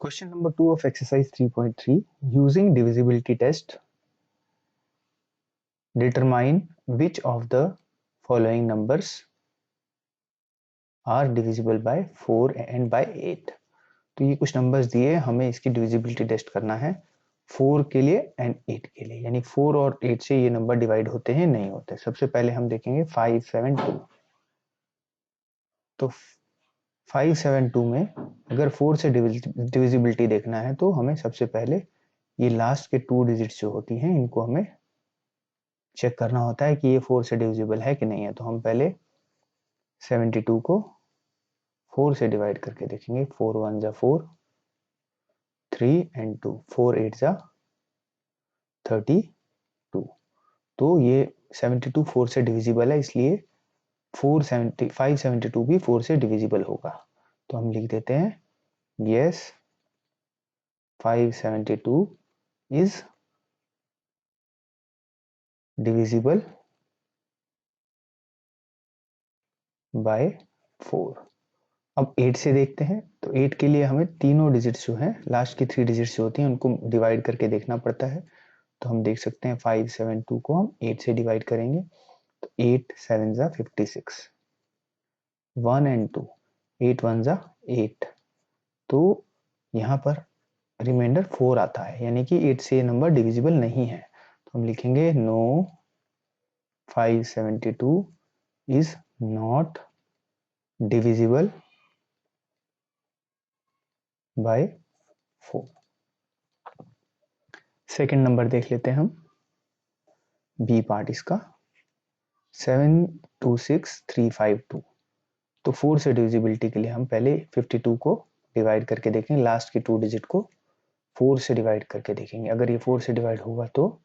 Question number 2 of exercise 3.3. Using divisibility test, determine which of the following numbers are divisible by 4 and by 8. तो ये कुछ numbers दिए, हमें इसकी divisibility test करना है 4 के लिए एंड 8 के लिए, यानी 4 और 8 से ये नंबर डिवाइड होते हैं नहीं होते। सबसे पहले हम देखेंगे 5, 7, 2। तो 5, 7, 2 में अगर 4 से डिविजिबिलिटी देखना है तो हमें सबसे पहले ये लास्ट के 2 डिजिट्स जो होती हैं इनको हमें चेक करना होता है कि ये 4 से डिविजिबल है कि नहीं है। तो हम पहले 72 को 4 से डिवाइड करके देखेंगे। 4 1 जा 4, 3 एंड 2, 4 8 जा 32। तो ये 72 4 से डिविजिबल है, इसलिए 572 भी 4 से डिविजिबल होगा। तो हम लिख देते हैं यस 572 इज डिविजिबल बाय 4। अब 8 से देखते हैं। तो 8 के लिए हमें तीनों डिजिट्स जो हैं, लास्ट की 3 डिजिट्स जो होती हैं उनको डिवाइड करके देखना पड़ता है। तो हम देख सकते हैं 572 को हम 8 से डिवाइड करेंगे तो 8 7 जा 56, 1 एंड 2, 8 1 जा 8। तो यहाँ पर रिमाइंडर 4 आता है, यानी कि 8 से ये नंबर डिविजिबल नहीं है। तो हम लिखेंगे no 572 is not divisible by 4। Second number देख लेते हैं हम, बी पार्ट इसका 726352। तो 4 से डिविजिबिलिटी के लिए हम पहले 52 को डिवाइड करके देखेंगे, लास्ट की 2 डिजिट को 4 से डिवाइड करके देखेंगे। अगर ये 4 से डिवाइड होगा तो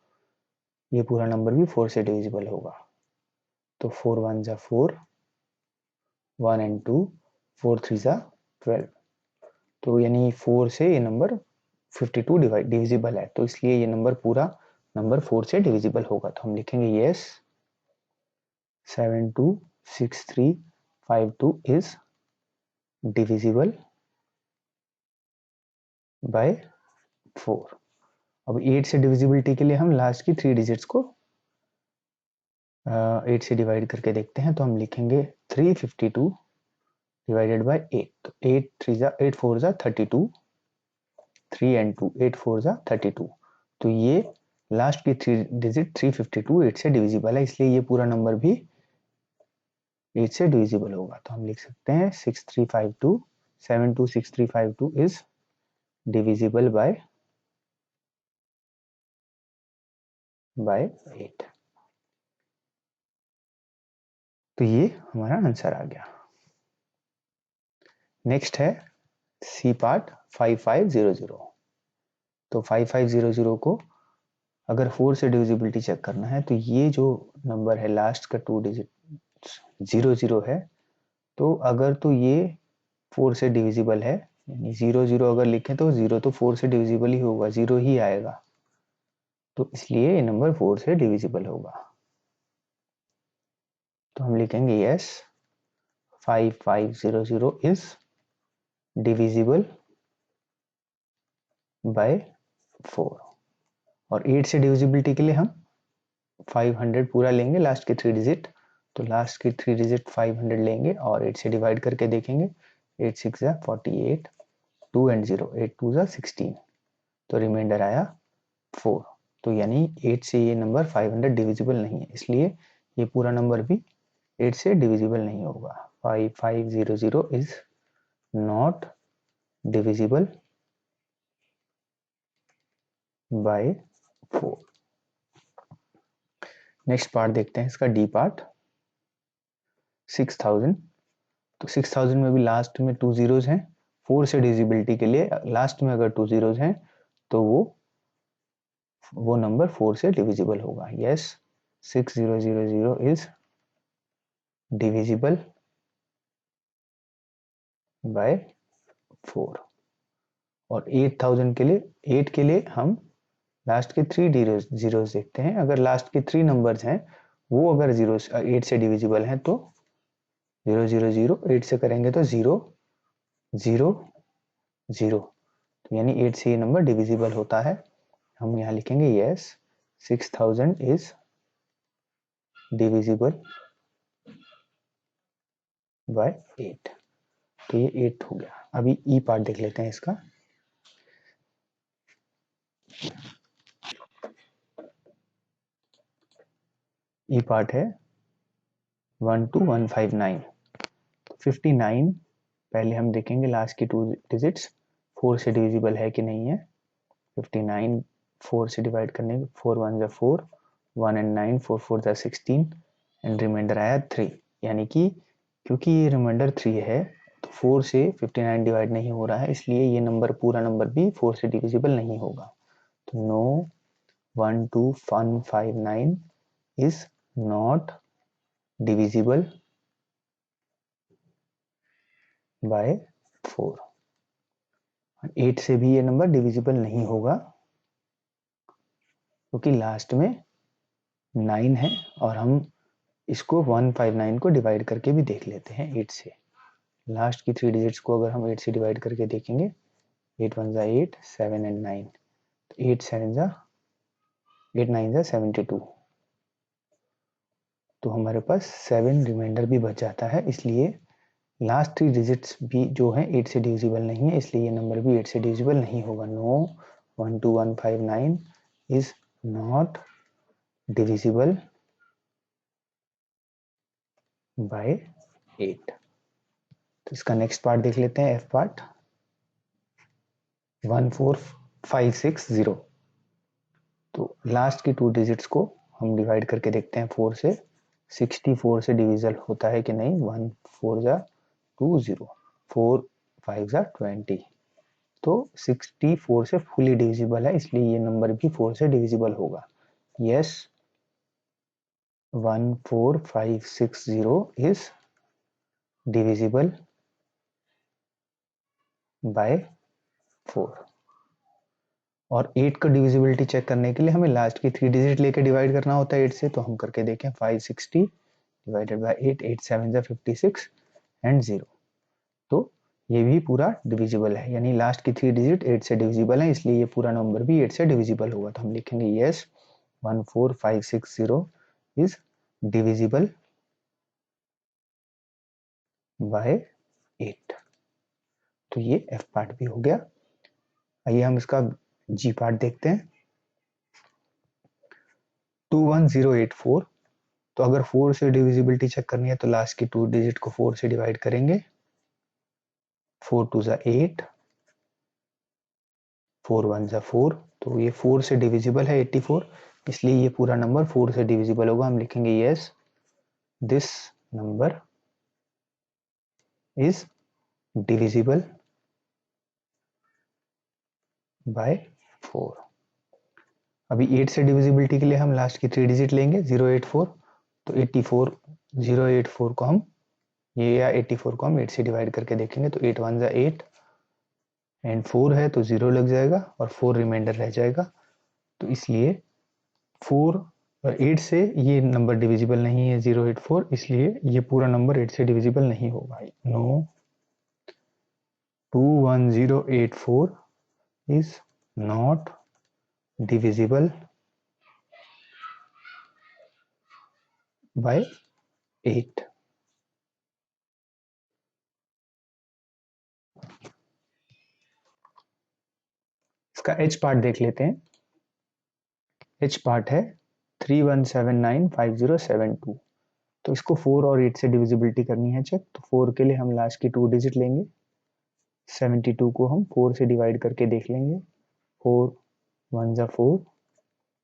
ये पूरा नंबर भी 4 से डिविजिबल होगा। तो 4 1 जा 4, 1 एंड 2, 4 3 जा 12। तो यानी 4 से ये नंबर 52 डिविजिबल है, तो इसलिए ये नंबर पूरा नंबर 4 से डिविजिबल होगा। तो हम लिखेंगे यस 726352 is divisible by 4। अब 8 से डिविजिबिलिटी के लिए हम लास्ट की 3 डिजिट्स को 8 से डिवाइड करके देखते हैं। तो हम लिखेंगे 352 डिवाइडेड बाय 8। तो 8 3 जा 8 4 जा 32, 3 एंड 2, 8 4 जा 32। तो ये लास्ट की 3 डिजिट 352 8 से डिविजिबल है, इसलिए ये पूरा नंबर भी 8 से डिविजिबल होगा। तो हम लिख सकते हैं 726352 इज डिविजिबल बाय 8। तो ये हमारा आंसर आ गया। नेक्स्ट है सी पार्ट 5500। तो 5500 को अगर 4 से डिविजिबिलिटी चेक करना है तो ये जो नंबर है लास्ट का 2 डिजिट 00 है। तो अगर तो ये 4 से डिविजिबल है, यानी 00 अगर लिखें तो 0 तो 4 से डिविजिबल ही होगा, 0 ही आएगा। तो इसलिए ये नंबर 4 से डिविजिबल होगा। तो हम लिखेंगे यस 5500 इज डिविजिबल बाय 4। और 8 से डिविजिबिलिटी के लिए हम 500 पूरा लेंगे, लास्ट के 3 डिजिट। तो लास्ट की 3 डिजिट 500 लेंगे और 8 से डिवाइड करके देखेंगे। 8 6 जा 48, 2 एंड 0, 8 2 जा 16। तो रिमाइंडर आया 4। तो यानी 8 से ये नंबर 500 डिविजिबल नहीं है, इसलिए ये पूरा नंबर भी 8 से डिविजिबल नहीं होगा। 5500 is not divisible by 4। Next part देखते हैं इसका, डी पार्ट 6000। तो 6000 में भी लास्ट में 2 जीरोज हैं। 4 से डिविजिबिलिटी के लिए लास्ट में अगर 2 जीरोज हैं तो वो नंबर 4 से डिविजिबल होगा। Yes 6000 is divisible by 4। और 8000 के लिए 8 के लिए हम लास्ट के 3 जीरोज देखते हैं। अगर लास्ट के 3 नंबर्स हैं वो अगर 8 से डिविजिबल हैं तो 0 0 0, 8 से करेंगे तो 0 0 0। तो यानी 8 से ये नंबर डिविजिबल होता है। हम यहाँ लिखेंगे यस 6000 इज डिविजिबल बाय 8। तो ये 8 हो गया। अभी ई पार्ट देख लेते हैं इसका। ई पार्ट है 12159। 59 पहले हम देखेंगे लास्ट की 2 डिजिट्स 4 से डिविजिबल है कि नहीं है। 59 4 से डिवाइड करने 4 1 जा 4, 1 and 9 4 4 जा 16 एंड रिमाइंडर आया 3। यानी कि क्योंकि ये रिमाइंडर 3 है तो 4 से 59 डिवाइड नहीं हो रहा है, इसलिए ये नंबर पूरा नंबर भी 4 से डिविजिबल नहीं होगा। तो no 12159 is not divisible by 4। 8 से भी ये नंबर डिविजिबल नहीं होगा क्योंकि लास्ट में 9 है और हम इसको 159 को डिवाइड करके भी देख लेते हैं 8 से। लास्ट की 3 डिजिट्स को अगर हम 8 से डिवाइड करके देखेंगे 8 1 जा 8 7 एंड 9, तो 8 7 जा 8 9 जा 72। तो हमारे पास 7 रिमाइंडर भी बच जाता है, इसलिए लास्ट 3 डिजिट्स भी जो है 8 से डिविजिबल नहीं है, इसलिए ये नंबर भी 8 से डिविजिबल नहीं होगा। No 12159 is not divisible by 8। तो इसका नेक्स्ट पार्ट देख लेते हैं, एफ पार्ट 14560। तो लास्ट की 2 डिजिट्स को हम डिवाइड करके देखते हैं 4 से। 64 से डिविजल होता है कि नहीं। 1 4 जा 20, 4 5 जा 20। तो 64 से फुली डिविजिबल है, इसलिए ये नंबर भी 4 से डिविजिबल होगा। Yes 14560 is divisible by 4। और 8 का डिविजिबिलिटी चेक करने के लिए हमें लास्ट की 3 डिजिट लेके डिवाइड करना होता है 8 से। तो हम करके देखें 560 डिवाइडेड बाय 8, 8 7 जा 56 एंड 0। तो ये भी पूरा डिविजिबल है, यानी लास्ट की 3 डिजिट 8 से डिविजिबल है, इसलिए ये पूरा नंबर भी 8 से डिविजिबल होगा। तो हम लिखेंगे यस 14560 इज डिविजिबल बाय 8। तो ये एफ पार्ट भी हो गया। आइए हम इसका जी पार्ट देखते हैं। 21084। तो अगर 4 से डिविजिबिलिटी चेक करनी है तो लास्ट की 2 डिजिट को 4 से डिवाइड करेंगे। 4 2 जा 8, 4 1 जा 4। तो ये 4 से डिविजिबल है 84, इसलिए ये पूरा नंबर 4 से डिविजिबल होगा। हम लिखेंगे yes this number is divisible by 4। अभी 8 से डिविजिबिलिटी के लिए हम लास्ट की 3 डिजिट लेंगे 084। तो 84 084 को हम ये या 84 को हम 8 से डिवाइड करके देखेंगे। तो 8 1 जा 8 एंड 4 है तो 0 लग जाएगा और 4 रिमाइंडर रह जाएगा। तो इसलिए 4 और 8 से ये नंबर डिविजिबल नहीं है 084, इसलिए ये पूरा नंबर 8 से डिविजिबल नहीं होगा। No 21084 is not divisible by 8। इसका एच पार्ट देख लेते हैं। एच पार्ट है 31795072। तो इसको 4 और 8 से डिविजिबिलिटी करनी है चेक। तो 4 के लिए हम लास्ट की 2 डिजिट लेंगे। 72 को हम 4 से डिवाइड करके देख लेंगे। 4 1 जा 4,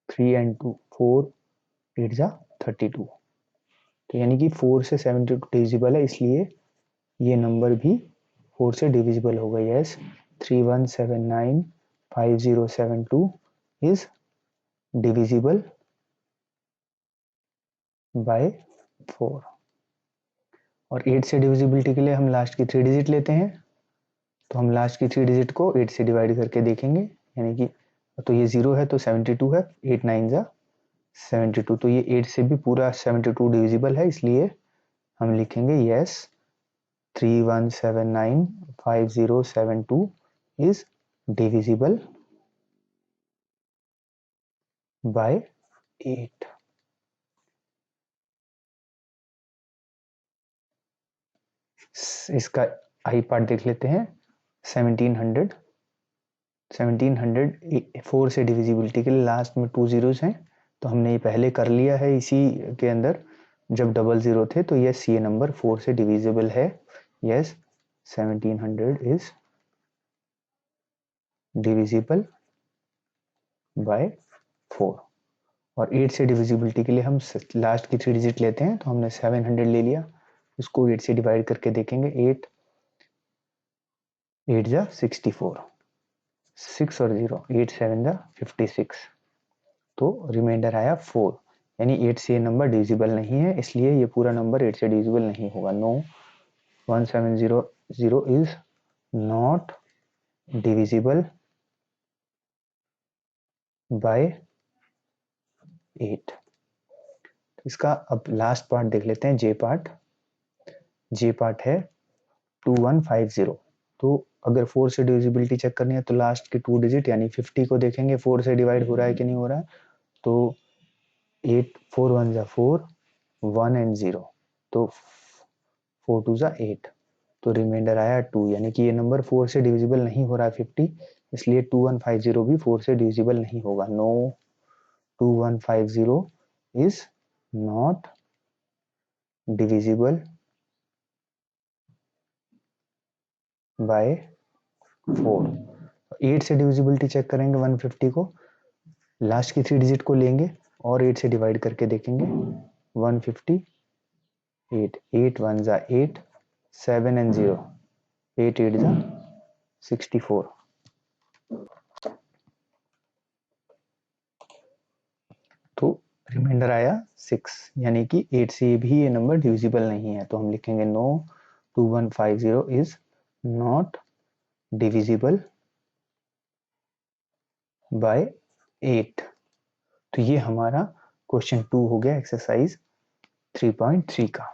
3 एंड 2 4 8 जा 32। तो यानी कि 4 से 72 डिविजिबल है, इसलिए ये नंबर भी 4 से डिविजिबल होगा। Yes 31795072 is divisible by 4। और 8 से डिविजिबिलिटी के लिए हम लास्ट की 3 डिजिट लेते हैं। तो हम लास्ट की 3 डिजिट को 8 से डिवाइड करके देखेंगे, यानी कि तो ये 0 है तो 72 है, 8 9 जा 72। तो ये 8 से भी पूरा 72 डिविजिबल है, इसलिए हम लिखेंगे यस 31795072 इज डिविजिबल बाय 8। इसका आई पार्ट देख लेते हैं। 1700 4 से डिविजिबिलिटी के लिए लास्ट में 2 जीरोस हैं, तो हमने ये पहले कर लिया है इसी के अंदर जब डबल जीरो थे। तो यस, ये नंबर 4 से डिविजिबल है। Yes, 1700 is divisible by 4। और 8 से डिविजिबिलिटी के लिए हम लास्ट की 3 डिजिट लेते हैं, तो हमने 700 ले लिया, उसको 8 से डिवाइड करके देखेंगे। 8 8 जा 64, 6 और 0, 8 7 जा 56, तो रिमाइंडर आया 4। यानी 8 से ये नंबर डिविजिबल नहीं है, इसलिए ये पूरा नंबर 8 से डिविजिबल नहीं होगा। No, 1700 is not divisible by 8। इसका अब लास्ट पार्ट देख लेते हैं, जे पार्ट। जे पार्ट है 2150। तो अगर 4 से डिविजिबिलिटी चेक करनी है तो लास्ट के 2 डिजिट यानी 50 को देखेंगे 4 से डिवाइड हो रहा है कि नहीं हो रहा है। तो 8 4 1 जा 4, 1 एंड 0, तो 4 2 जा 8, तो रिमाइंडर आया 2। यानी कि ये नंबर 4 से डिविजिबल नहीं हो रहा है 50, इसलिए 2150 भी 4 से डिविजिबल नहीं होगा। No, 2150 is not divisible by 4। 8 से डिविजिबिलिटी चेक करेंगे 150 को, लास्ट की 3 डिजिट को लेंगे और 8 से डिवाइड करके देखेंगे। 150, 8 8 1 जा 8, 7 एंड 0, 8 8 जा 64, तो रिमाइंडर आया 6। यानी कि 8 से भी ये नंबर डिविजिबल नहीं है, तो हम लिखेंगे no, 2150 is not divisible by 8। तो ये हमारा क्वेश्चन 2 हो गया एक्सरसाइज 3.3 का।